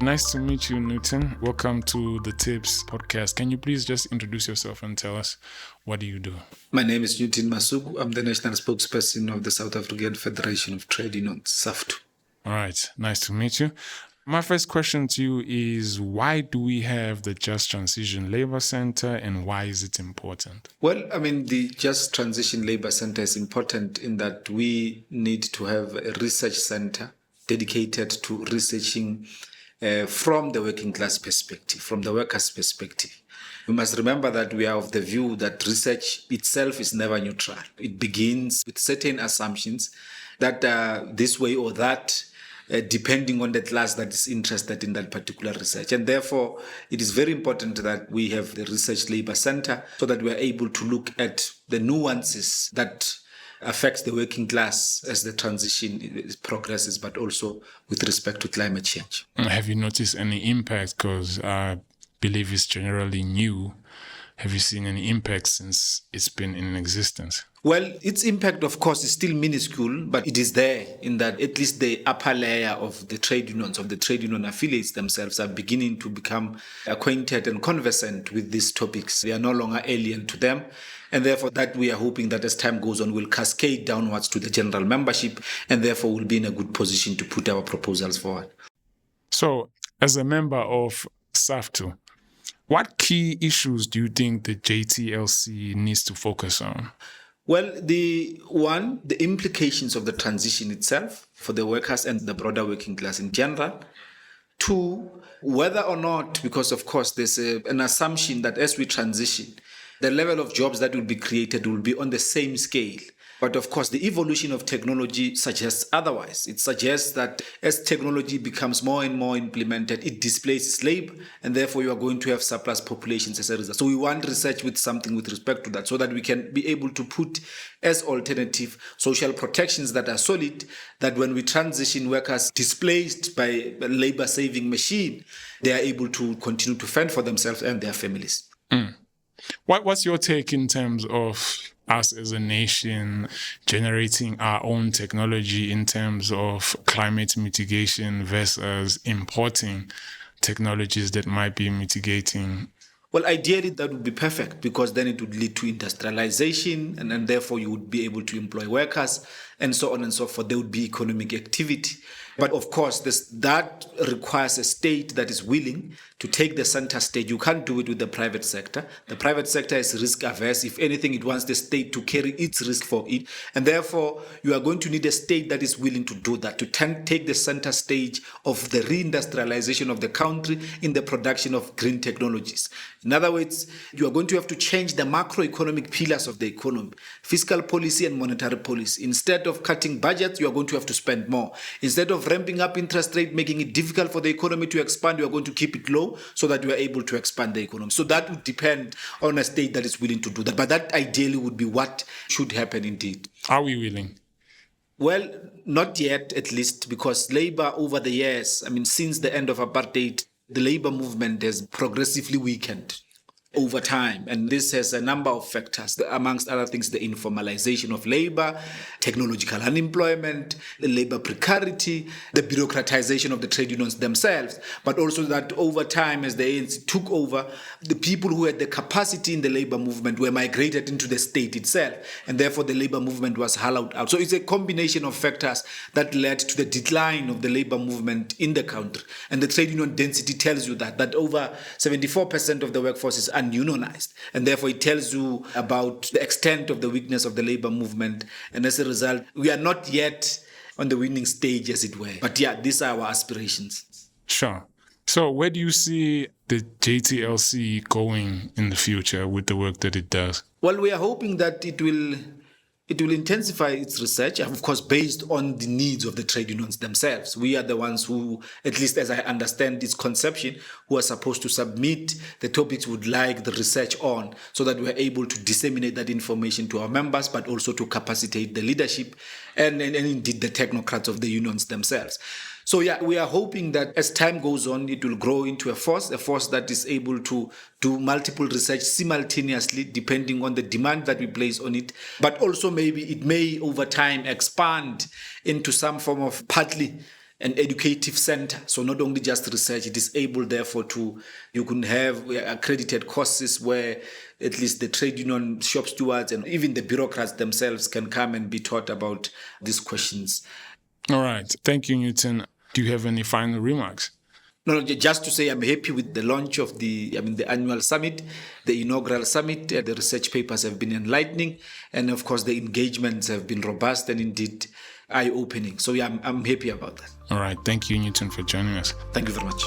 Nice to meet you, Newton. Welcome to the Tips podcast. Can you please just introduce yourself and tell us what do you do? My name is Newton Masuku. I'm the national spokesperson of the South African Federation of Trade Unions, SAFTU. All right. Nice to meet you. My first question to you is, why do we have the Just Transition Labour Centre and why is it important? Well, the Just Transition Labour Centre is important in that we need to have a research centre dedicated to researching from the working class perspective, from the workers' perspective. We must remember that we are of the view that research itself is never neutral. It begins with certain assumptions that this way or that, depending on the class that is interested in that particular research. And therefore, it is very important that we have the Research Labour Centre so that we are able to look at the nuances that affects the working class as the transition progresses, but also with respect to climate change. Have you noticed any impact? Because I believe it's generally new. Have you seen any impact since it's been in existence? Well, its impact, of course, is still minuscule, but it is there in that at least the upper layer of the trade unions, of the trade union affiliates themselves are beginning to become acquainted and conversant with these topics. They are no longer alien to them. And therefore, that we are hoping that as time goes on, will cascade downwards to the general membership, and therefore will be in a good position to put our proposals forward. So, as a member of SAFTU, what key issues do you think the JTLC needs to focus on? Well, the implications of the transition itself for the workers and the broader working class in general. Two, whether or not, because of course there's an assumption that as we transition, the level of jobs that will be created will be on the same scale. But of course, the evolution of technology suggests otherwise. It suggests that as technology becomes more and more implemented, it displaces labor, and therefore you are going to have surplus populations as a result. So we want research with something with respect to that, so that we can be able to put as alternative social protections that are solid, that when we transition workers displaced by a labor-saving machine, they are able to continue to fend for themselves and their families. What's your take in terms of us as a nation generating our own technology in terms of climate mitigation versus importing technologies that might be mitigating? Well, ideally, that would be perfect, because then it would lead to industrialization, and therefore you would be able to employ workers and so on and so forth. There would be economic activity. But of course, that requires a state that is willing to take the center stage. You can't do it with the private sector. The private sector is risk averse. If anything, it wants the state to carry its risk for it. And therefore, you are going to need a state that is willing to do that, to take the center stage of the reindustrialization of the country in the production of green technologies. In other words, you are going to have to change the macroeconomic pillars of the economy, fiscal policy and monetary policy. Instead of cutting budgets, you are going to have to spend more. Instead of ramping up interest rate, making it difficult for the economy to expand, you are going to keep it low so that you are able to expand the economy. So that would depend on a state that is willing to do that. But that ideally would be what should happen indeed. Are we willing? Well, not yet, at least, because labor over the years, since the end of apartheid, the labor movement has progressively weakened over time. And this has a number of factors, amongst other things, the informalization of labor, technological unemployment, the labor precarity, the bureaucratization of the trade unions themselves, but also that over time, as the ANC took over, the people who had the capacity in the labor movement were migrated into the state itself, and therefore the labor movement was hollowed out. So it's a combination of factors that led to the decline of the labor movement in the country. And the trade union density tells you that over 74% of the workforce is ununionized, and therefore it tells you about the extent of the weakness of the labor movement. And as a result, we are not yet on the winning stage, as it were. But yeah, these are our aspirations. Sure. So where do you see the JTLC going in the future with the work that it does? Well, we are hoping that it will intensify its research, of course, based on the needs of the trade unions themselves. We are the ones who, at least as I understand its conception, who are supposed to submit the topics we would like the research on, so that we are able to disseminate that information to our members, but also to capacitate the leadership and indeed the technocrats of the unions themselves. So yeah, we are hoping that as time goes on, it will grow into a force that is able to do multiple research simultaneously, depending on the demand that we place on it. But also maybe it may over time expand into some form of partly an educative center. So not only just research, it is able, therefore, you can have accredited courses where at least the trade union shop stewards and even the bureaucrats themselves can come and be taught about these questions. All right. Thank you, Newton. Do you have any final remarks? No, just to say I'm happy with the launch of the annual summit, the inaugural summit. The research papers have been enlightening, and of course the engagements have been robust and indeed eye-opening. So yeah, I'm happy about that. All right. Thank you, Newton, for joining us. Thank you very much.